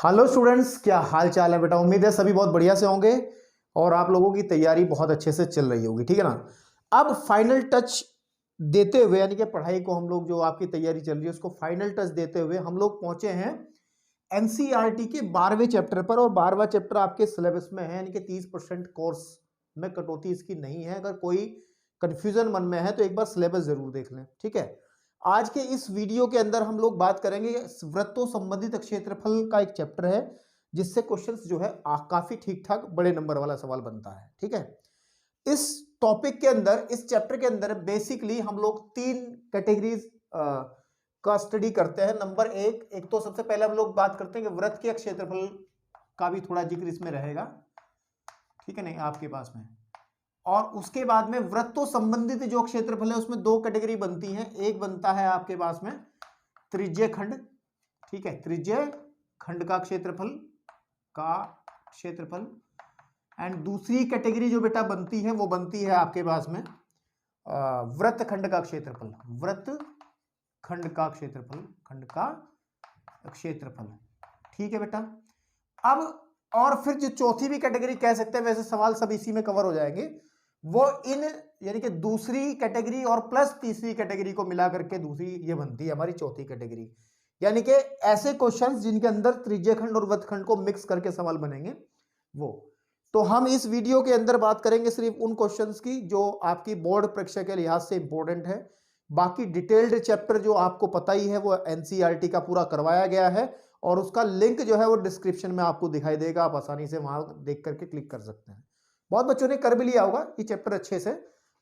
Hello students, क्या हाल चाल है बेटा। उम्मीद है सभी बहुत बढ़िया से होंगे और आप लोगों की तैयारी बहुत अच्छे से चल रही होगी, ठीक है ना। अब फाइनल टच देते हुए, यानी कि पढ़ाई को हम लोग, जो आपकी तैयारी चल रही है उसको फाइनल टच देते हुए हम लोग पहुंचे हैं एनसीईआरटी के 12वें चैप्टर पर। और 12वां चैप्टर आपके सिलेबस में है, यानी कि 30% कोर्स में कटौती इसकी नहीं है। अगर कोई कंफ्यूजन मन में है तो एक बार सिलेबस जरूर देख लें, ठीक है। आज के इस वीडियो के अंदर हम लोग बात करेंगे वृत्तों संबंधित क्षेत्रफल का एक चैप्टर है, जिससे क्वेश्चंस जो है काफी ठीक ठाक बड़े नंबर वाला सवाल बनता है, ठीक है। इस टॉपिक के अंदर, इस चैप्टर के अंदर बेसिकली हम लोग तीन कैटेगरीज का स्टडी करते हैं। नंबर एक तो सबसे पहले हम लोग बात करते हैं कि वृत्त के क्षेत्रफल का भी थोड़ा जिक्र इसमें रहेगा, ठीक है नहीं आपके पास में। और उसके बाद में वृत्तों संबंधित जो क्षेत्रफल है उसमें दो कैटेगरी बनती हैं। एक बनता है आपके पास में त्रिज्य खंड, ठीक है, त्रिज्य खंड का क्षेत्रफल एंड दूसरी कैटेगरी जो बेटा बनती है वो बनती है आपके पास में वृत्त खंड का क्षेत्रफल, वृत्त खंड का क्षेत्रफल, ठीक है बेटा। अब और फिर जो चौथी भी कैटेगरी कह सकते हैं, वैसे सवाल सब इसी में कवर हो जाएंगे, वो इन यानी कि दूसरी कैटेगरी और प्लस तीसरी कैटेगरी को मिला करके दूसरी ये बनती है हमारी चौथी कैटेगरी। यानी कि ऐसे क्वेश्चंस जिनके अंदर त्रिज्य खंड और वृत्त खंड को मिक्स करके सवाल बनेंगे वो। तो हम इस वीडियो के अंदर बात करेंगे सिर्फ उन क्वेश्चंस की जो आपकी बोर्ड परीक्षा के लिहाज से इंपॉर्टेंट है। बाकी डिटेल्ड चैप्टर जो आपको पता ही है वो एनसीईआरटी का पूरा करवाया गया है और उसका लिंक जो है वो डिस्क्रिप्शन में आपको दिखाई देगा, आप आसानी से वहां देख करके क्लिक कर सकते हैं। बहुत बच्चों ने कर भी लिया होगा ये चैप्टर अच्छे से,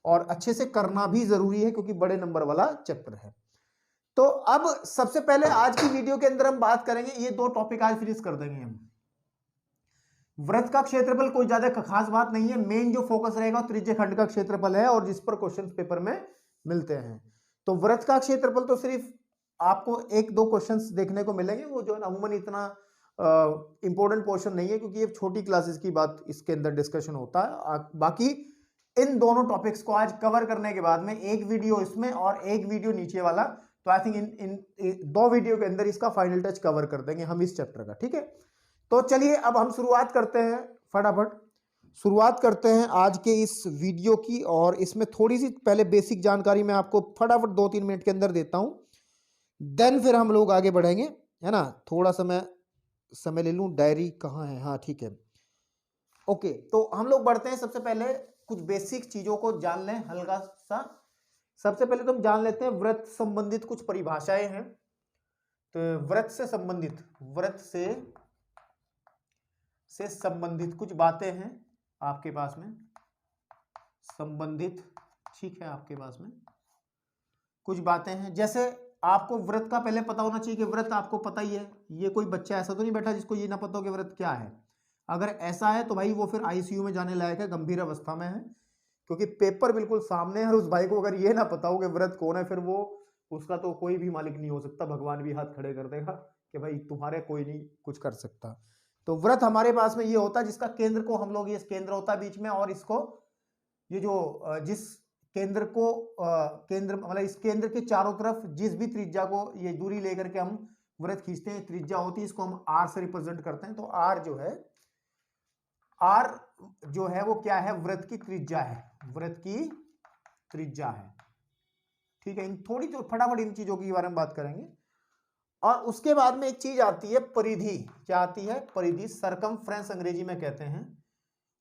और अच्छे से करना भी जरूरी है क्योंकि बड़े नंबर वाला चैप्टर है। तो अब सबसे पहले आज की वीडियो के अंदर हम बात करेंगे, ये दो टॉपिक आज फिनिश कर देंगे हम। वृत्त का क्षेत्रफल कोई ज्यादा खास बात नहीं है, मेन जो फोकस रहेगा त्रिज्य खंड का क्षेत्रफल है और जिस पर क्वेश्चन पेपर में मिलते हैं। तो वृत्त का क्षेत्रफल तो सिर्फ आपको एक दो क्वेश्चंस देखने को मिलेंगे, वो जो है अमूमन इतना इंपॉर्टेंट पोर्शन नहीं है क्योंकि ये छोटी क्लासेस की बात इसके अंदर डिस्कशन होता है। बाकी इन दोनों टॉपिक्स को आज कवर करने के बाद में एक वीडियो इसमें और एक वीडियो नीचे वाला, तो आई थिंक इन दो वीडियो के अंदर इसका फाइनल टच कवर कर देंगे हम इस चैप्टर का, ठीक है। तो चलिए अब हम शुरुआत करते हैं, फटाफट शुरुआत करते हैं आज के इस वीडियो की। और इसमें थोड़ी सी पहले बेसिक जानकारी मैं आपको फटाफट 2-3 मिनट के अंदर देता हूं, देन फिर हम लोग आगे बढ़ेंगे, है ना। थोड़ा सा मैं समय ले लूं, डायरी कहाँ है, हाँ ठीक है, ओके। तो हम लोग बढ़ते हैं, सबसे पहले कुछ बेसिक चीजों को जान लें हल्का सा। सबसे पहले तो हम जान लेते हैं वृत्त संबंधित कुछ परिभाषाएं हैं। तो वृत्त से संबंधित कुछ बातें हैं आपके पास में, संबंधित, ठीक है, आपके पास में कुछ बातें हैं। जैसे आपको वृत्त का पहले पता होना चाहिए कि वृत्त आपको पता ही है, ये कोई बच्चा ऐसा तो नहीं बैठा जिसको ये ना पता हो कि वृत्त क्या है। अगर ऐसा है तो भाई वो फिर आईसीयू में जाने लायक है, गंभीर अवस्था में है, क्योंकि पेपर बिल्कुल सामने है और उस भाई को अगर ये ना पता हो कि वृत्त कौन है, फिर वो उसका तो कोई भी मालिक नहीं हो सकता, भगवान भी हाथ खड़े कर देगा कि भाई तुम्हारे कोई नहीं कुछ कर सकता। तो वृत्त हमारे पास में ये होता है जिसका केंद्र को हम लोग, ये केंद्र होता है बीच में, और इसको ये जो जिस केंद्र को केंद्र मतलब इस केंद्र के चारों तरफ जिस भी त्रिज्या को ये दूरी लेकर के हम वृत्त खींचते हैं, त्रिज्या होती है, इसको हम आर से रिप्रेजेंट करते हैं। तो आर जो है वो क्या है, वृत्त की त्रिज्या है, वृत्त की त्रिज्या है, ठीक है। इन थोड़ी तो फटाफट इन चीजों के बारे में बात करेंगे। और उसके बाद में एक चीज आती है परिधि, क्या आती है, परिधि, सरकमफ्रेंस अंग्रेजी में कहते हैं।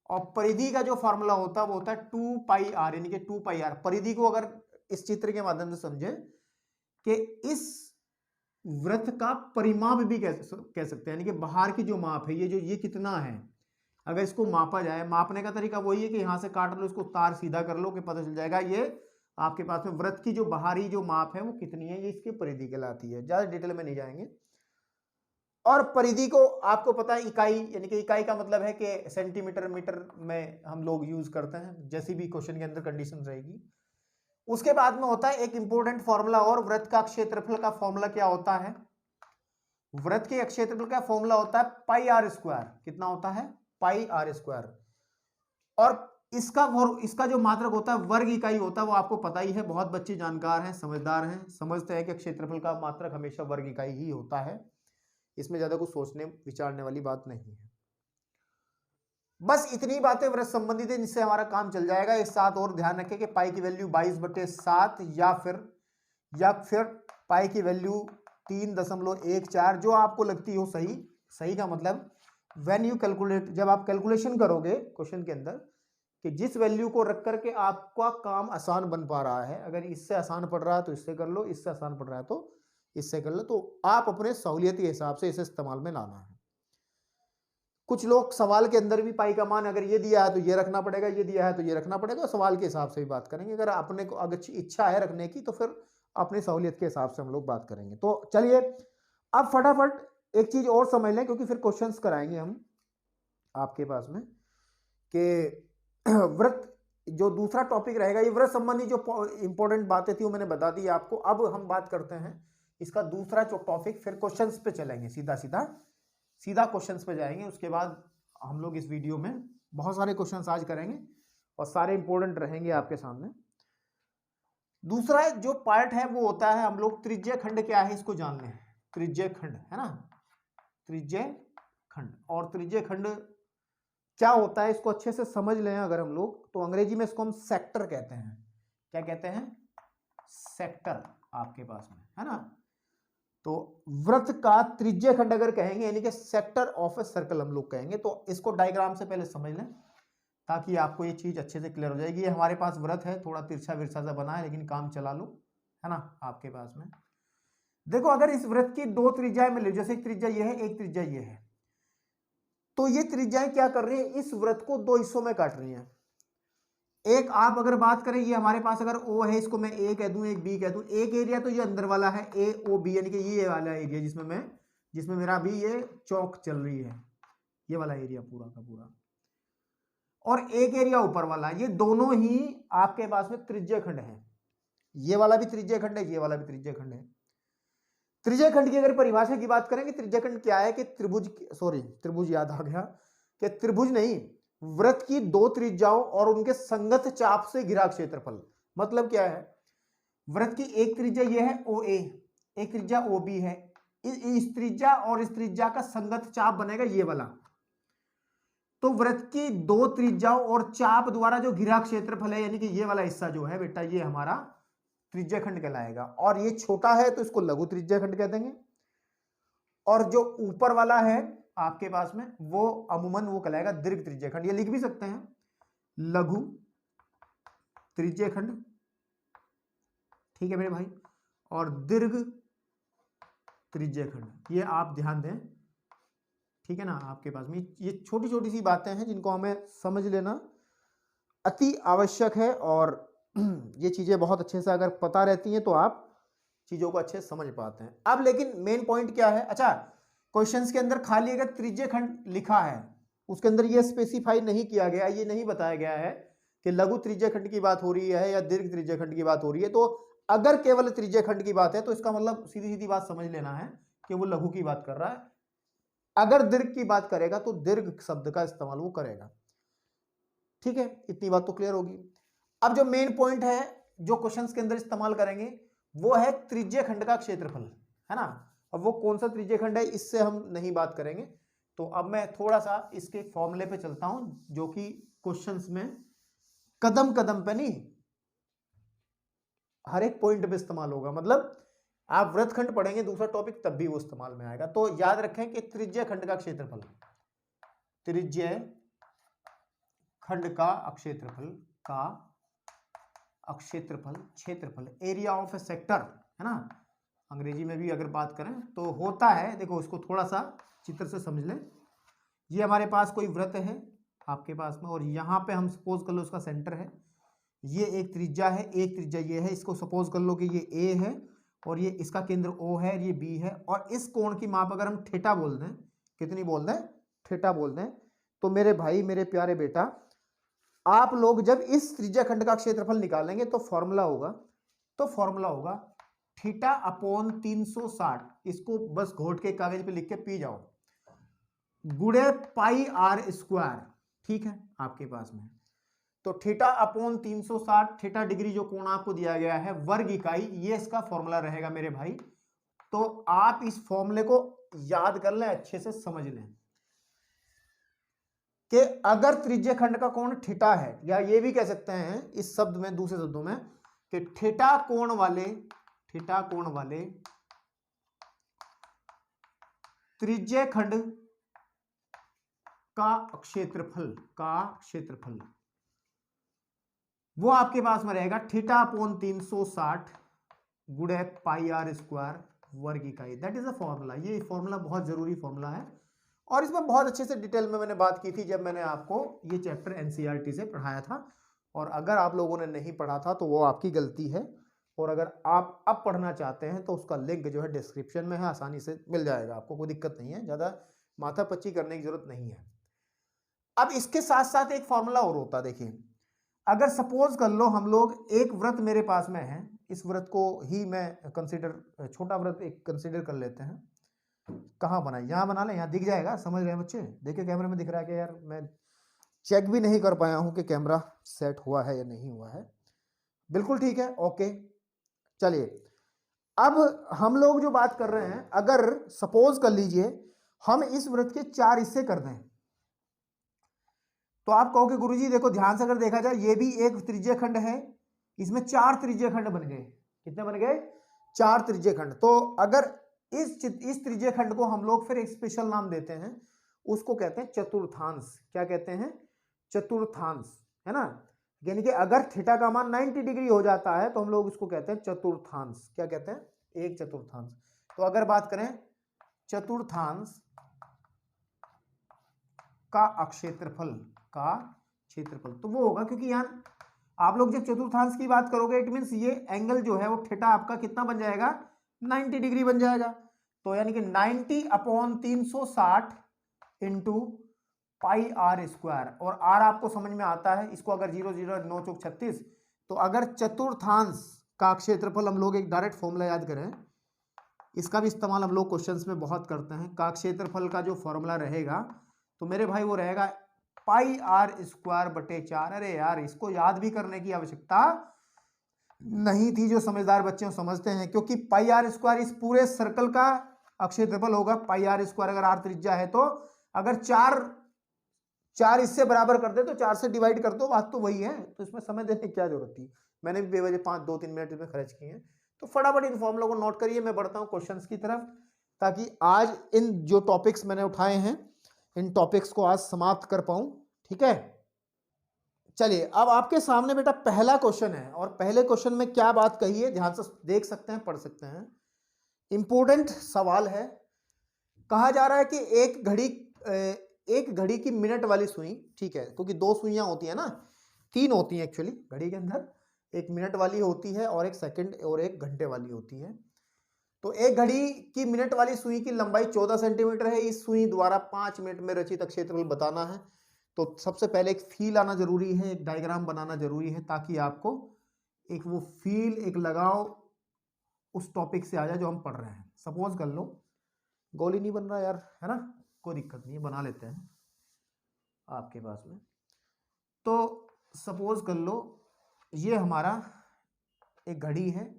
और परिधि का जो फॉर्मूला होता है वो होता है 2 पाई आर, यानी कि 2 पाई आर। परिधि को अगर इस चित्र के माध्यम से समझे कि इस वृत्त का परिमाप भी कह सकते हैं, यानी कि बाहर की जो माप है, ये कितना है, अगर इसको मापा जाए, मापने का तरीका वही है कि यहां से काट लो, इसको तार सीधा कर लो कि पता चल जाएगा ये आपके पास में वृत्त की जो बाहरी जो माप है वो कितनी है, ये इसकी परिधि कहलाती है। ज्यादा डिटेल में नहीं जाएंगे। और परिधि को आपको पता है इकाई, यानी कि इकाई का मतलब है कि सेंटीमीटर मीटर में हम लोग यूज करते हैं, जैसी भी क्वेश्चन के अंदर कंडीशन रहेगी। उसके बाद में होता है एक इंपॉर्टेंट फॉर्मूला, और वृत्त का क्षेत्रफल का फॉर्मूला क्या होता है, वृत्त के क्षेत्रफल का फॉर्मूला होता है पाई आर स्क्वायर। कितना होता है, पाई आर स्क्वायर। और इसका जो मात्रक होता है वर्ग इकाई होता है, वो आपको पता ही है, बहुत बच्चे जानकार हैं, समझदार हैं, समझते हैं कि क्षेत्रफल का मात्रक हमेशा वर्ग इकाई ही होता है। इसमें ज्यादा कुछ सोचने विचारने वाली बात नहीं है। बस इतनी बातें वृत्त संबंधित है जिससे हमारा काम चल जाएगा। एक साथ और ध्यान रखें कि पाई की वैल्यू 22/7 या फिर पाई की वैल्यू 3.14 जो आपको लगती हो सही। सही का मतलब व्हेन यू कैलकुलेट, जब आप कैलकुलेशन करोगे क्वेश्चन के अंदर कि जिस वैल्यू को रख करके आपका काम आसान बन पा रहा है, अगर इससे आसान पड़ रहा है तो इससे कर लो, इससे आसान पड़ रहा है तो इससे कर लो, तो आप अपने सहूलियत के हिसाब से इसे इस्तेमाल में लाना है। कुछ लोग सवाल के अंदर भी पाई का मान अगर ये दिया है तो ये रखना पड़ेगा, ये दिया है तो ये रखना पड़ेगा, सवाल के हिसाब से भी बात करेंगे। अगर अपने को अगर इच्छा है रखने की तो फिर अपनी सहूलियत के हिसाब से हम लोग बात करेंगे। तो चलिए अब फटाफट एक चीज और समझ लें, क्योंकि फिर क्वेश्चंस कराएंगे हम आपके पास में कि व्रत जो दूसरा टॉपिक रहेगा, ये व्रत संबंधी जो इंपॉर्टेंट बातें थी वो मैंने बता दी आपको। अब हम बात करते हैं इसका दूसरा जो टॉपिक, फिर क्वेश्चंस पे चलेंगे, सीधा क्वेश्चंस पे जाएंगे। उसके बाद हम लोग इस वीडियो में बहुत सारे क्वेश्चंस आज करेंगे और सारे इंपॉर्टेंट रहेंगे आपके सामने। दूसरा जो पार्ट है वो होता है, हम लोग त्रिज्य खंड क्या है इसको जान लें। त्रिज्य खंड है ना, त्रिज्य खंड, और त्रिज्य खंड क्या होता है इसको अच्छे से समझ लें अगर हम लोग, तो अंग्रेजी में इसको हम सेक्टर कहते हैं। क्या कहते हैं? सेक्टर आपके पास में है ना। तो वृत्त का त्रिज्य खंड अगर कहेंगे यानी कि सेक्टर ऑफ ए सर्कल हम लोग कहेंगे। तो इसको डायग्राम से पहले समझ लें ताकि आपको ये चीज अच्छे से क्लियर हो जाएगी। ये हमारे पास वृत्त है, थोड़ा तिरछा विरछा सा बना है लेकिन काम चला लो, है ना। आपके पास में देखो, अगर इस वृत्त की दो त्रिज्याएं मिले, जैसे एक त्रिज्या ये है, एक त्रिज्या ये है, तो ये त्रिज्याएं क्या कर रही है, इस वृत्त को दो हिस्सों में काट रही हैं। एक आप अगर बात करें, ये हमारे पास अगर ओ है, इसको मैं ए कह दूं, एक बी कह दूं। एक एरिया तो ये अंदर वाला है ए ओ बी, यानी कि ये वाला एरिया जिसमें मेरा भी ये चौक चल रही है, ये वाला एरिया पूरा का पूरा, और एक एरिया ऊपर वाला, ये दोनों ही आपके पास में त्रिज्य खंड है। ये वाला भी त्रिज्य खंड है, ये वाला भी त्रिज्य खंड है। त्रिज्य खंड की अगर परिभाषा की बात करें कि त्रिज्य खंड क्या है, कि त्रिभुज याद आ गया कि त्रिभुज नहीं, वृत्त की दो त्रिज्याओं और उनके संगत चाप से घिरा क्षेत्रफल। मतलब क्या है, वृत्त की एक त्रिज्या ये है ओ ए, एक त्रिज्या ओ बी है, इस त्रिज्या और इस त्रिज्या का संगत चाप बनेगा ये वाला। तो वृत्त की दो त्रिज्याओं और चाप द्वारा जो घिरा क्षेत्रफल है, यानी कि ये वाला हिस्सा जो है बेटा, ये हमारा त्रिज्य खंड कहलाएगा। और ये छोटा है तो इसको लघु त्रिज्य खंड कह देंगे, और जो ऊपर वाला है आपके पास में वो अमूमन वो कहलाएगा दीर्घ त्रिज्य खंड। ये लिख भी सकते हैं लघु त्रिज्य खंड, ठीक है मेरे भाई, और दीर्घ त्रिज्य खंड, ये आप ध्यान दें, ठीक है ना। आपके पास में ये छोटी छोटी सी बातें हैं जिनको हमें समझ लेना अति आवश्यक है, और ये चीजें बहुत अच्छे से अगर पता रहती हैं तो आप चीजों को अच्छे से समझ पाते हैं। अब लेकिन मेन पॉइंट क्या है, अच्छा क्वेश्चंस के अंदर खाली अगर त्रिज्य खंड लिखा है उसके अंदर ये स्पेसिफाई नहीं किया गया, ये नहीं बताया गया है कि लघु त्रिज्य खंड की बात हो रही है या दीर्घ त्रिज्य खंड की बात हो रही है। तो अगर केवल त्रिज्य खंड की बात है तो इसका मतलब सीधी सीधी बात समझ लेना है कि वो लघु की बात कर रहा है। अगर दीर्घ की बात करेगा तो दीर्घ शब्द का इस्तेमाल वो करेगा, ठीक है। इतनी बात तो क्लियर होगी। अब जो मेन पॉइंट है जो क्वेश्चंस के अंदर इस्तेमाल करेंगे वो है त्रिज्य खंड का क्षेत्रफल, है ना। अब वो कौन सा त्रिज्य खंड है इससे हम नहीं बात करेंगे। तो अब मैं थोड़ा सा इसके फॉर्मूले पे चलता हूं जो कि क्वेश्चंस में कदम कदम पे नहीं, हर एक पॉइंट पे इस्तेमाल होगा। मतलब आप वृत्तखंड पढ़ेंगे दूसरा टॉपिक तब भी वो इस्तेमाल में आएगा। तो याद रखें कि त्रिज्य खंड का क्षेत्रफल, त्रिज्य खंड का क्षेत्रफल, एरिया ऑफ ए सेक्टर, है ना। अंग्रेजी में भी अगर बात करें तो होता है, देखो इसको थोड़ा सा चित्र से समझ लें। ये हमारे पास कोई वृत्त है आपके पास में, और यहाँ पे हम सपोज कर लो उसका सेंटर है, ये एक त्रिज्या है, एक त्रिज्या ये है, इसको सपोज कर लो कि ये ए है और ये इसका केंद्र ओ है, ये बी है, और इस कोण की माप अगर हम थीटा बोल दें, कितनी बोल दें, थीटा बोल दें, तो मेरे भाई मेरे प्यारे बेटा आप लोग जब इस त्रिज्या खंड का क्षेत्रफल निकालेंगे तो फॉर्मूला होगा थीटा अपॉन 360, इसको बस घोट के कागज पे लिख के पी जाओ, गुणे पाई आर स्क्वायर, ठीक है आपके पास में। तो थीटा अपॉन 360, थीटा डिग्री जो कोण आपको दिया गया है वर्ग इकाई, ये इसका फॉर्मूला रहेगा मेरे भाई। तो आप इस फॉर्मूले को याद कर लें, अच्छे से समझ लें कि अगर त्रिज्य खंड का कोण थीटा है, या ये भी कह सकते हैं इस शब्द में, दूसरे शब्दों में, कि थीटा कोण वाले त्रिज्य खंड का क्षेत्रफल वो आपके पास में रहेगा थीटा अपॉन 360 गुणे पाई आर स्क्वायर वर्ग इकाई। That is a formula. ये फॉर्मूला बहुत जरूरी फॉर्मूला है और इसमें बहुत अच्छे से डिटेल में मैंने बात की थी जब मैंने आपको ये चैप्टर एनसीईआरटी से पढ़ाया था। और अगर आप लोगों ने नहीं पढ़ा था तो वो आपकी गलती है, और अगर आप अब पढ़ना चाहते हैं तो उसका लिंक जो है डिस्क्रिप्शन में है, आसानी से मिल जाएगा आपको, कोई दिक्कत नहीं है, ज़्यादा माथापच्ची करने की जरूरत नहीं है। अब इसके साथ साथ एक फॉर्मूला और होता है, देखिए अगर सपोज कर लो हम लोग एक वृत्त मेरे पास में है, इस वृत्त को ही मैं कंसीडर, छोटा वृत्त एक कंसीडर कर लेते हैं। कहाँ बनाए, यहाँ बना ले, यहाँ दिख जाएगा, समझ रहे हैं बच्चे? देखिए कैमरे में दिख रहा है कि यार मैं चेक भी नहीं कर पाया हूँ कि कैमरा सेट हुआ है या नहीं हुआ है। बिल्कुल ठीक है, ओके। चलिए अब हम लोग जो बात कर रहे हैं, अगर सपोज कर लीजिए हम इस वृत्त के 4 हिस्से कर दें, तो आप कहोगे गुरुजी देखो ध्यान से अगर देखा जाए ये भी एक त्रिज्य खंड है, इसमें 4 त्रिज्य खंड बन गए। कितने बन गए? 4 त्रिज्य खंड। तो अगर इस त्रिज्य खंड को हम लोग फिर एक स्पेशल नाम देते हैं, उसको कहते हैं चतुर्थांश। क्या कहते हैं? चतुर्थांश, है ना। यानी कि अगर थीटा का मान 90 डिग्री हो जाता है तो हम लोग इसको कहते हैं चतुर्थांश। क्या कहते हैं? एक चतुर्थांश। तो अगर बात करें चतुर्थांश का क्षेत्रफल तो वो होगा, क्योंकि यहां आप लोग जब चतुर्थांश की बात करोगे इट मींस ये एंगल जो है वो थीटा आपका कितना बन जाएगा? 90 डिग्री बन जाएगा। तो यानी कि 90 upon 360 into pi r square, और आर आपको समझ में आता है, इसको अगर 0 0 9 चौक 36, तो अगर चतुर्थांश का क्षेत्रफल हम लोग एक डायरेक्ट फॉर्मूला याद करें, इसका भी इस्तेमाल हम लोग क्वेश्चंस में बहुत करते हैं। का क्षेत्रफल का जो फॉर्मूला रहेगा तो मेरे भाई वो रहेगा पाई आर स्क्वायर बटे 4। अरे यार इसको याद भी करने की आवश्यकता नहीं थी, जो समझदार बच्चे समझते हैं, क्योंकि पाई आर स्क्वायर इस पूरे सर्कल का क्षेत्रफल होगा। पाई आर स्क्वायर अगर आर त्रिज्या है तो अगर 4 इससे बराबर कर दे तो 4 से डिवाइड कर दो, बात तो वही है। तो इसमें समय देने की क्या जरूरत थी? मैंने भी बेवजह 2-3 मिनट इसमें खर्च किए हैं। तो फटाफट इन फॉर्मूलों को नोट करिए, मैं बढ़ता हूँ क्वेश्चंस की तरफ, ताकि आज इन जो टॉपिक्स मैंने उठाए हैं इन टॉपिक्स को आज समाप्त कर पाऊं। ठीक है, चलिए अब आपके सामने बेटा पहला क्वेश्चन है, और पहले क्वेश्चन में क्या बात कही है ध्यान से देख सकते हैं, पढ़ सकते हैं। इंपॉर्टेंट सवाल है। कहा जा रहा है कि एक घड़ी की मिनट वाली सुई, ठीक है, क्योंकि 2 सुइयां होती है ना, 3 होती हैं एक्चुअली घड़ी के अंदर, एक मिनट वाली होती है और एक सेकंड और एक घंटे वाली होती है। तो एक घड़ी की मिनट वाली सुई की लंबाई 14 सेंटीमीटर है। इस सुई द्वारा 5 मिनट में रचित क्षेत्रफल बताना है। तो सबसे पहले एक फील आना जरूरी है, एक डायग्राम बनाना जरूरी है, ताकि आपको एक वो फील, एक लगाव उस टॉपिक से आ जाए जो हम पढ़ रहे हैं। सपोज कर लो, गोल ही नहीं बन रहा यार, है ना, कोई दिक्कत नहीं है, बना लेते हैं आपके पास में। तो सपोज कर लो ये हमारा एक घड़ी है,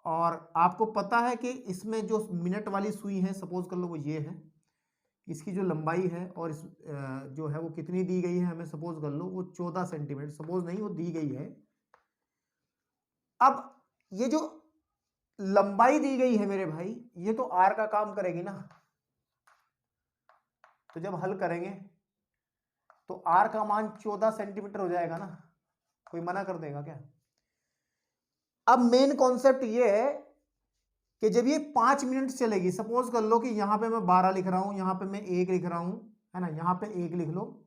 और आपको पता है कि इसमें जो मिनट वाली सुई है, सपोज कर लो वो ये है, इसकी जो लंबाई है और इस जो है वो कितनी दी गई है हमें, सपोज कर लो वो 14 सेंटीमीटर, सपोज नहीं, वो दी गई है। अब ये जो लंबाई दी गई है मेरे भाई, ये तो आर का काम करेगी ना। तो जब हल करेंगे तो आर का मान 14 सेंटीमीटर हो जाएगा ना, कोई मना कर देगा क्या? अब मेन कॉन्सेप्ट ये है कि जब ये 5 मिनट चलेगी, सपोज कर लो कि यहां पे मैं 12 लिख रहा हूं, यहां पे मैं 1 लिख रहा हूं, है ना, यहां पे 1 लिख लो,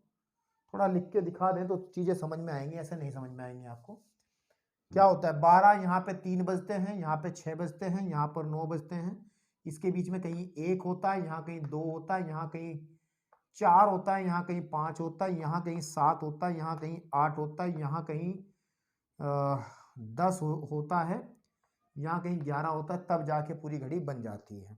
थोड़ा लिख के दिखा दें तो चीजें समझ में आएंगी, ऐसे नहीं समझ में आएंगी आपको। क्या होता है 12, यहाँ पे 3 बजते हैं, यहाँ पे 6 बजते हैं, यहाँ पर 9 बजते हैं, इसके बीच में कहीं 1 होता है, यहाँ कहीं 2 होता है, यहाँ कहीं 4 होता है, यहाँ कहीं 5 होता है, यहाँ कहीं 7 होता है, यहाँ कहीं 8 होता है, यहाँ कहीं 10 होता है, यहाँ कहीं 11 होता है, तब जाके पूरी घड़ी बन जाती है।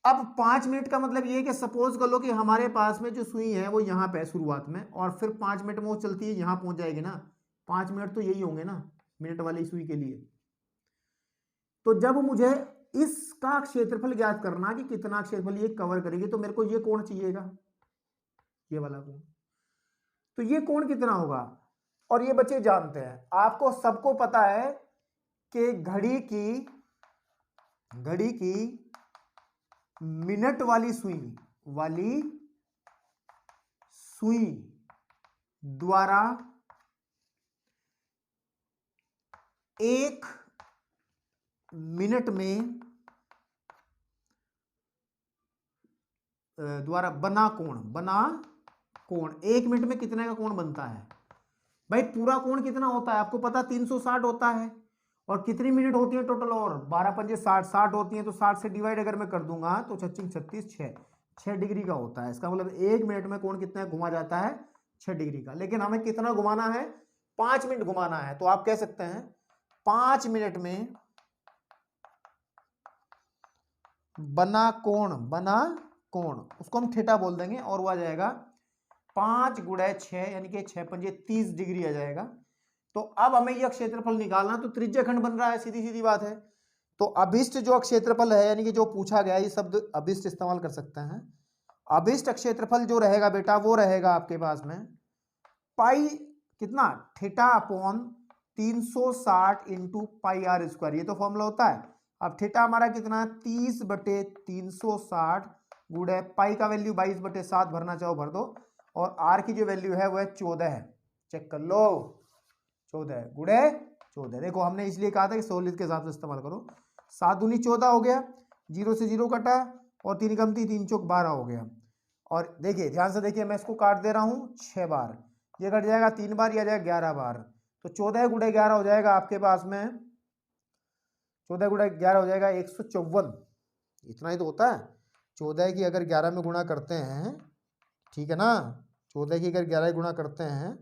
अब 5 मिनट का मतलब ये कि सपोज कर लो कि हमारे पास में जो सुई है वो यहाँ पे है शुरुआत में, और फिर 5 मिनट में वो चलती है, यहाँ पहुंच जाएगी ना। 5 मिनट तो यही होंगे ना मिनट वाली सुई के लिए। तो जब मुझे इस इसका क्षेत्रफल ज्ञात करना कि कितना क्षेत्रफल ये कवर करेगी, तो मेरे को ये कोण चाहिएगा, ये वाला कोण। तो ये कोण कितना होगा, और ये बच्चे जानते हैं, आपको सबको पता है कि घड़ी की मिनट वाली सुई द्वारा 1 मिनट में द्वारा बना कोण 1 मिनट में कितने का कोण बनता है। भाई पूरा कोण कितना होता है आपको पता, 360 होता है, और कितनी मिनट होती है टोटल, और 12 पंजे 60 होती है, तो 60 से डिवाइड अगर मैं कर दूंगा तो 36 6 डिग्री का होता है। इसका मतलब 1 मिनट में कोण कितना घुमा जाता है, 6 डिग्री का। लेकिन हमें कितना घुमाना है, 5 मिनट घुमाना है, तो आप कह सकते हैं 5 मिनट में बना कोण उसको हम थीटा बोल देंगे, और वो आ जाएगा 5 गुणे 6 यानी कि 6 पंजे 30 डिग्री आ जाएगा। तो अब हमें यह क्षेत्रफल निकालना, तो त्रिज्य खंड बन रहा है, सीधी सीधी बात है। तो अभिष्ट जो क्षेत्रफल है, यानी कि जो पूछा गया, ये शब्द अभिष्ट इस्तेमाल कर सकते हैं। अभिष्ट क्षेत्रफल जो रहेगा बेटा, वो रहेगा आपके पास में पाई कितना, theta upon 360 into pi r square, ये तो फॉर्मूला होता है। अब थीटा हमारा कितना है, 30/360 गुणे पाई का वैल्यू 22/7, भरना चाहो भर दो, और आर की जो वैल्यू है वो है 14 है, चेक कर लो, 14 गुणे 14। देखो हमने इसलिए कहा था कि सहुलियत के हिसाब से इस्तेमाल करो। 7 दूनी 14 हो गया, 0 से 0 कटा, और 3 कम 3 चौक 12 हो गया। और देखिए ध्यान से देखिए, मैं इसको काट दे रहा हूं 6 बार, ये कट जाएगा 3 बार, ये आ जाएगा 11 बार। तो 14 गुणे 11 हो जाएगा आपके पास में, 14 गुणे 11 हो जाएगा 154, इतना ही तो होता है। 14 की अगर 11 में गुणा करते हैं, ठीक है ना, 14 की अगर 11 गुणा करते हैं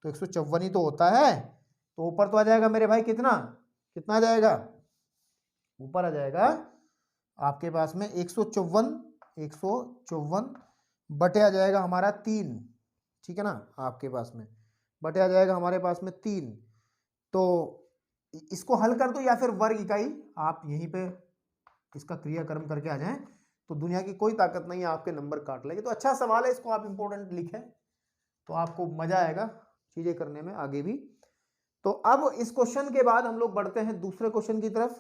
तो 154 ही तो होता है। तो ऊपर तो आ जाएगा मेरे भाई कितना आ जाएगा, ऊपर आ जाएगा आपके पास में 154 बटे आ जाएगा हमारा 3, ठीक है ना, आपके पास में बटे आ जाएगा हमारे पास में 3। तो इसको हल कर दो, या फिर वर्ग इकाई आप यहीं पे इसका क्रियाक्रम करके आ जाएं, तो दुनिया की कोई ताकत नहीं है आपके नंबर काट लेंगे। तो अच्छा सवाल है, इसको आप इंपॉर्टेंट लिखें तो आपको मजा आएगा चीजें करने में आगे भी। तो अब इस क्वेश्चन के बाद हम लोग बढ़ते हैं दूसरे क्वेश्चन की तरफ,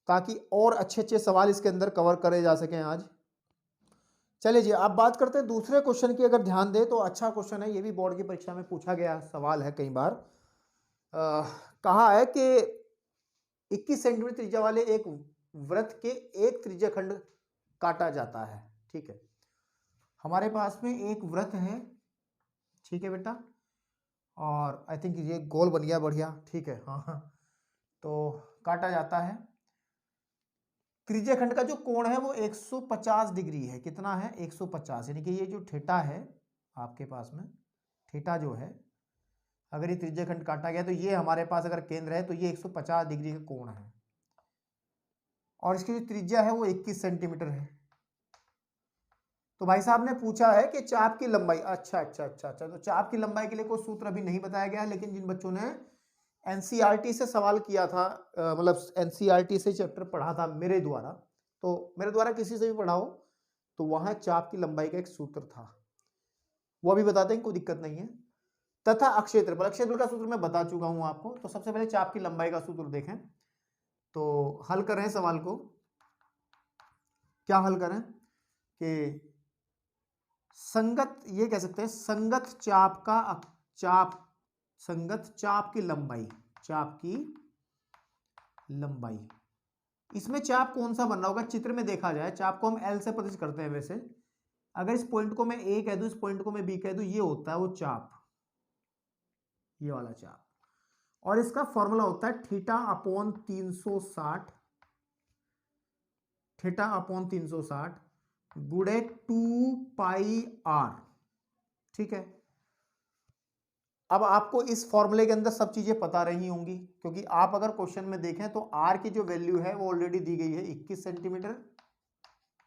ताकि और अच्छे अच्छे सवाल इसके अंदर कवर करे जा सकें आज। चलिए जी, अब बात करते हैं दूसरे क्वेश्चन की। अगर ध्यान दे तो अच्छा क्वेश्चन है, ये भी बोर्ड की परीक्षा में पूछा गया सवाल है कई बार। कहा है कि 21 सेंटीमीटर त्रिज्या वाले एक वृत्त के एक त्रिज्या खंड काटा जाता है, ठीक है। हमारे पास में एक वृत्त है, ठीक है बेटा, और आई थिंक ये गोल बन गया, बढ़िया, ठीक है, हाँ। तो काटा जाता है, त्रिज्या खंड का जो कोण है वो 150 डिग्री है। कितना है, 150, यानी कि ये जो थीटा है आपके पास में, थीटा जो है, अगर ये त्रिज्या खंड काटा गया तो ये हमारे पास अगर केंद्र है तो ये 150 डिग्री का कोण है, और इसकी जो त्रिज्या है वो 21 सेंटीमीटर है। तो भाई साहब ने पूछा है कि चाप की लंबाई, अच्छा, तो चाप की लंबाई के लिए कोई सूत्र अभी नहीं बताया गया है, लेकिन जिन बच्चों ने एनसीईआरटी से सवाल किया था, मतलब एनसीईआरटी से चैप्टर पढ़ा था मेरे द्वारा, तो मेरे द्वारा किसी से भी पढ़ाओ, तो वहां चाप की लंबाई का एक सूत्र था, वो अभी बताते हैं, कोई दिक्कत नहीं है। तथा अक्षेत्रफल का सूत्र मैं बता चुका हूं आपको। तो सबसे पहले चाप की लंबाई का सूत्र देखें, तो हल कर रहे हैं सवाल को, क्या हल करें कि संगत, ये कह सकते हैं संगत चाप की लंबाई, इसमें चाप कौन सा बन रहा होगा, चित्र में देखा जाए चाप को हम एल से प्रदर्शित करते हैं। वैसे अगर इस पॉइंट को मैं ए कह दूं, इस पॉइंट को मैं बी कह दूं, ये होता है वो चाप, ये वाला चाप, और इसका फॉर्मूला होता है थीटा अपॉन 360 गुणे 2 पाई आर, ठीक है। अब आपको इस फॉर्मूले के अंदर सब चीजें पता रही होंगी, क्योंकि आप अगर क्वेश्चन में देखें तो आर की जो वैल्यू है वो ऑलरेडी दी गई है 21 सेंटीमीटर,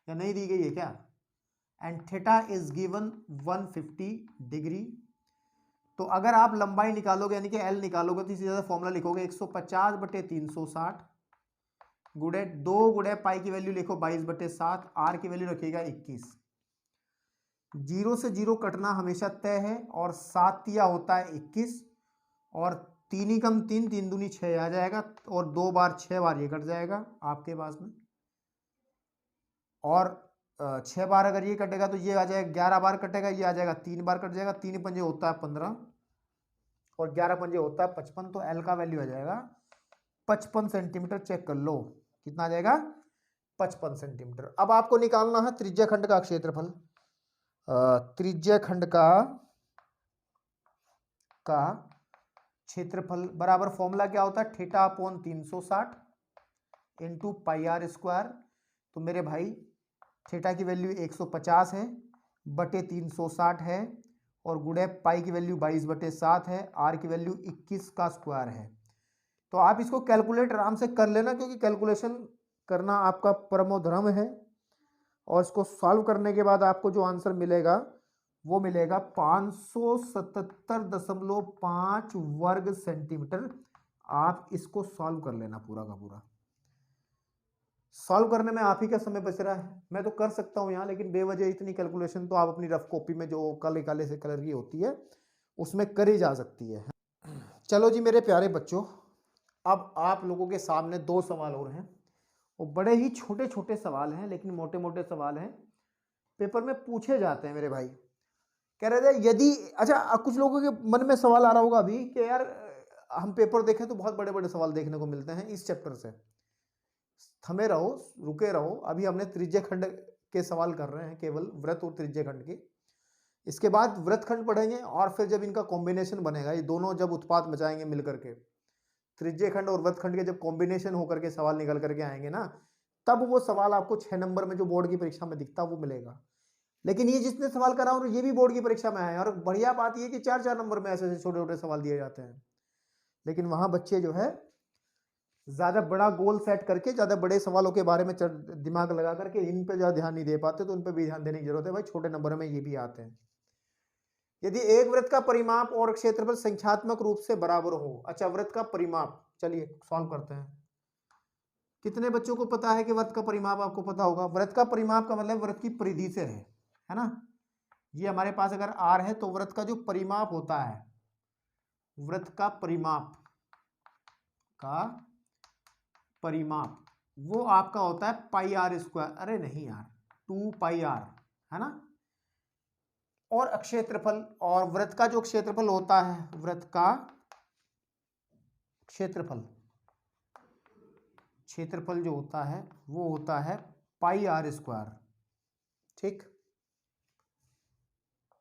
या नहीं दी गई है क्या, and theta is given 150 degree. तो अगर आप लंबाई निकालोगे यानी कि एल निकालोगे तो सीधा फॉर्मूला लिखोगे 150/360 गुणे 2 गुणे पाई की वैल्यू लिखो 22/7, आर की वैल्यू रखिएगा 21। 0 से 0 कटना हमेशा तय है, और 7 तिया होता है 21, और 3 ही कम 3, 3 दूनी 6 आ जाएगा, और 2 बार 6 बार ये कट जाएगा आपके पास में, और 6 बार अगर ये कटेगा तो ये आ जाएगा 11 बार कटेगा, ये आ जाएगा 3 बार कट जाएगा, 3 पंजे होता है 15 और 11 पंजे होता है 55, तो एल का वैल्यू आ जाएगा 55 सेंटीमीटर। चेक कर लो कितना आ जाएगा, 55 सेंटीमीटर। अब आपको निकालना है त्रिज्या खंड का क्षेत्रफल। त्रिज्या खंड का क्षेत्रफल बराबर फॉर्मूला क्या होता है, theta upon 360 into pi r square. तो मेरे भाई थीटा की वैल्यू 150 है बटे 360 है, और गुणे पाई की वैल्यू 22/7 है, आर की वैल्यू 21 का स्क्वायर है। तो आप इसको कैलकुलेट आराम से कर लेना, क्योंकि कैलकुलेशन करना आपका परमो धर्म है, और इसको सॉल्व करने के बाद आपको जो आंसर मिलेगा वो मिलेगा 577.5 वर्ग सेंटीमीटर। आप इसको सॉल्व कर लेना पूरा का पूरा। सॉल्व करने में आप ही का समय बच रहा है, मैं तो कर सकता हूं यहाँ, लेकिन बेवजह इतनी कैलकुलेशन तो आप अपनी रफ कॉपी में जो काले काले से कलर की होती है उसमें करी जा सकती है। चलो जी मेरे प्यारे बच्चों, अब आप लोगों के सामने 2 सवाल और हैं, वो बड़े ही छोटे छोटे सवाल हैं, लेकिन मोटे मोटे सवाल हैं, पेपर में पूछे जाते हैं मेरे भाई। कह रहे थे यदि, अच्छा कुछ लोगों के मन में सवाल आ रहा होगा अभी कि यार हम पेपर देखें तो बहुत बड़े बड़े सवाल देखने को मिलते हैं इस चैप्टर से। थमे रहो, रुके रहो, अभी हमने त्रिज्य खंड के सवाल कर रहे हैं, केवल वृत्त और त्रिज्य खंड के। इसके बाद वृत्त खंड पढ़ेंगे, और फिर जब इनका कॉम्बिनेशन बनेगा, ये दोनों जब उत्पाद मचाएंगे मिलकर के, त्रिज्य खंड और वृत्त खंड के जब कॉम्बिनेशन होकर के सवाल निकल करके आएंगे ना, तब वो सवाल आपको 6 नंबर में जो बोर्ड की परीक्षा में दिखता वो मिलेगा। लेकिन ये जितने सवाल करा हूं ये भी बोर्ड की परीक्षा में आए, और बढ़िया बात ये कि 4-4 नंबर में ऐसे छोटे छोटे सवाल दिए जाते हैं। लेकिन वहां बच्चे जो है ज्यादा बड़ा गोल सेट करके ज्यादा बड़े सवालों के बारे में दिमाग लगा करके इन पे ज्यादा ध्यान नहीं दे पाते, तो उन पे भी ध्यान देने की जरूरत है भाई, छोटे नंबर में ये भी आते हैं। यदि एक वृत्त का परिमाप और क्षेत्रफल संख्यात्मक रूप से बराबर हो। अच्छा, वृत्त का परिमाप, चलिए सॉल्व करते हैं। कितने बच्चों को पता है कि वृत्त का परिमाप आपको पता होगा? वृत्त का परिमाप का मतलब वृत्त की परिधि से है ना। ये हमारे पास अगर आर है तो वृत्त का जो परिमाप होता है, वृत्त का परिमाप वो आपका होता है पाई आर स्क्वायर, अरे नहीं यार 2 पाई आर, है ना। और क्षेत्रफल, और वृत्त का जो क्षेत्रफल होता है, वृत्त का क्षेत्रफल जो होता है वो होता है पाई आर स्क्वायर। ठीक,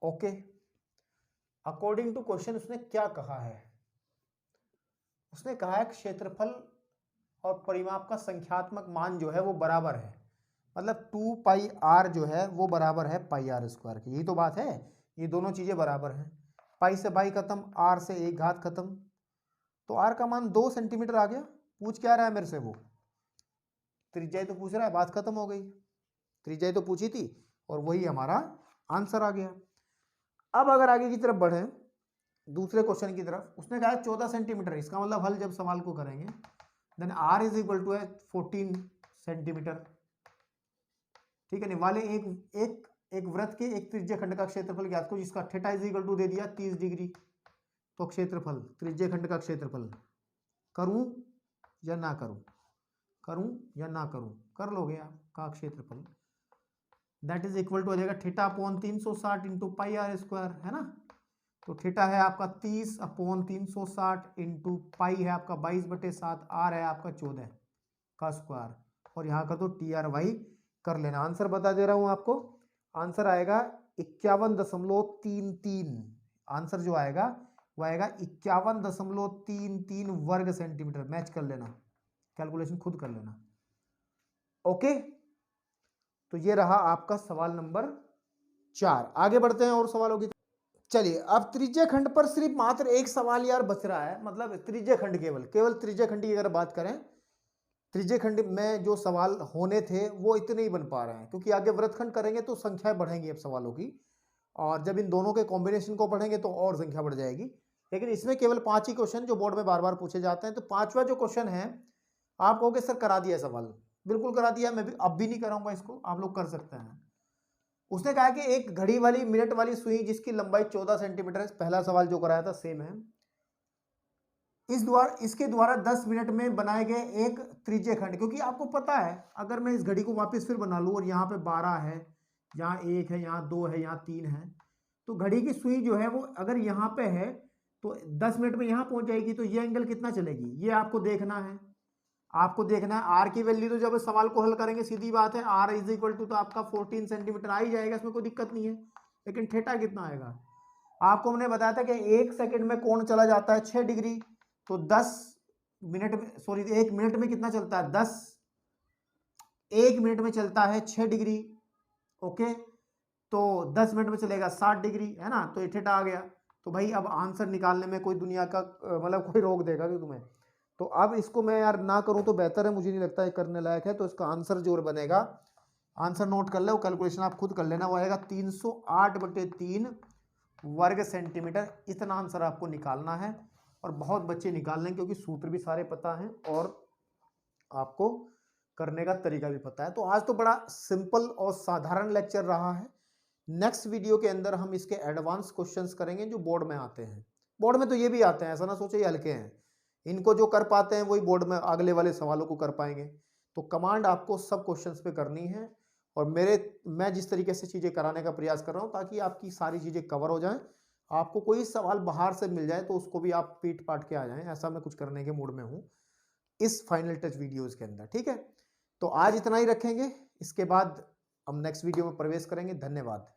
ओके। अकॉर्डिंग टू क्वेश्चन उसने क्या कहा है, उसने कहा है क्षेत्रफल और परिमाप का संख्यात्मक मान जो है वो बराबर है, मतलब 2 पाई आर जो है वो बराबर है पाई आर स्क्वायर की। यही तो बात है, ये दोनों चीजें बराबर हैं। पाई से बाई खत्म, आर से 1 घात खत्म, तो आर का मान 2 सेंटीमीटर आ गया। पूछ क्या रहा है मेरे से, वो त्रिज्या तो पूछ रहा है, बात खत्म हो गई। त्रिज्या तो पूछी थी और वही हमारा आंसर आ गया। अब अगर आगे की तरफ बढ़े दूसरे क्वेश्चन की तरफ, उसने कहा 14 सेंटीमीटर, इसका मतलब हल जब सवाल को करेंगे then r is equal to है 14 सेंटीमीटर। ठीक है नहीं वाले एक वृत्त के एक त्रिज्य खंड का क्षेत्रफल ज्ञात को, जिसका थीटा इज इक्वल टू दे दिया 30 डिग्री। तो क्षेत्रफल, त्रिज्य खंड का क्षेत्रफल करूं या ना करूं, कर लोगे आप का क्षेत्रफल, दैट इज इक्वल टू हो जाएगा theta upon 360 into pi r square, है ना। तो थीटा है आपका 30 अपॉन 360 इंटू पाई है आपका 22/7, आर है आपका 14 का स्क्वायर, और यहाँ का तो टी आर वाई कर लेना। आंसर बता दे रहा हूं आपको, आंसर आएगा 51.33। आंसर जो आएगा वो आएगा 51.33 वर्ग सेंटीमीटर। मैच कर लेना, कैलकुलेशन खुद कर लेना। ओके, तो ये रहा आपका सवाल नंबर 4। आगे बढ़ते हैं और सवालों की। चलिए, अब त्रिज्य खंड पर सिर्फ मात्र एक सवाल यार बच रहा है, मतलब त्रिज्य खंड केवल त्रिज्य खंड की अगर बात करें, त्रिज्य खंड में जो सवाल होने थे वो इतने ही बन पा रहे हैं, क्योंकि आगे वृत्तखंड करेंगे तो संख्या बढ़ेंगी अब सवालों की, और जब इन दोनों के कॉम्बिनेशन को पढ़ेंगे तो और संख्या बढ़ जाएगी। लेकिन इसमें केवल 5 ही क्वेश्चन जो बोर्ड में बार बार पूछे जाते हैं। तो 5वां जो क्वेश्चन है आप कहोगे सर करा दिया सवाल, बिल्कुल करा दिया, मैं भी अब भी नहीं कराऊंगा इसको, आप लोग कर सकते हैं। उसने कहा कि एक घड़ी वाली मिनट वाली सुई जिसकी लंबाई 14 सेंटीमीटर है, पहला सवाल जो कराया था सेम है, इसके द्वारा 10 मिनट में बनाए गए एक त्रिज्य खंड, क्योंकि आपको पता है अगर मैं इस घड़ी को वापस फिर बना लूं और यहाँ पे 12 है, यहाँ 1 है, यहाँ 2 है, यहाँ 3 है, तो घड़ी की सुई जो है वो अगर यहाँ पे है तो 10 मिनट में यहाँ पहुंच जाएगी, तो ये एंगल कितना चलेगी, ये आपको देखना है। आपको देखना है आर की वैल्यू, तो जब सवाल को हल करेंगे सीधी बात है, आर इज इक्वल टू तो आपका 14 सेंटीमीटर आ ही जाएगा, इसमें कोई दिक्कत नहीं है। लेकिन थीटा कितना आएगा, आपको हमने बताया था कि 1 सेकंड में कोण चला जाता है 6 डिग्री, तो 10 मिनट में, सॉरी 1 मिनट में कितना चलता है 1 मिनट में चलता है 6 डिग्री, ओके, तो 10 मिनट में चलेगा 60 डिग्री, है ना, तो ये थीटा आ गया। तो भाई अब आंसर निकालने में कोई दुनिया का मतलब कोई रोक देगा कि तुम्हें, तो अब इसको मैं यार ना करूं तो बेहतर है, मुझे नहीं लगता है करने लायक है। तो इसका आंसर जो बनेगा, आंसर नोट कर ले, वो कैलकुलेशन आप खुद कर लेना, वो आएगा 308/3 वर्ग सेंटीमीटर। इतना आंसर आपको निकालना है, और बहुत बच्चे निकाल लें क्योंकि सूत्र भी सारे पता हैं और आपको करने का तरीका भी पता है। तो आज तो बड़ा सिंपल और साधारण लेक्चर रहा है। नेक्स्ट वीडियो के अंदर हम इसके एडवांस क्वेश्चंस करेंगे जो बोर्ड में आते हैं। बोर्ड में तो ये भी आते हैं, ऐसा ना सोचे ये हल्के हैं, इनको जो कर पाते हैं वही बोर्ड में अगले वाले सवालों को कर पाएंगे। तो कमांड आपको सब क्वेश्चंस पे करनी है, और मैं जिस तरीके से चीज़ें कराने का प्रयास कर रहा हूँ ताकि आपकी सारी चीज़ें कवर हो जाएं, आपको कोई सवाल बाहर से मिल जाए तो उसको भी आप पीट पाट के आ जाएं, ऐसा मैं कुछ करने के मूड में हूँ इस फाइनल टच वीडियोज़ के अंदर। ठीक है, तो आज इतना ही रखेंगे, इसके बाद हम नेक्स्ट वीडियो में प्रवेश करेंगे। धन्यवाद।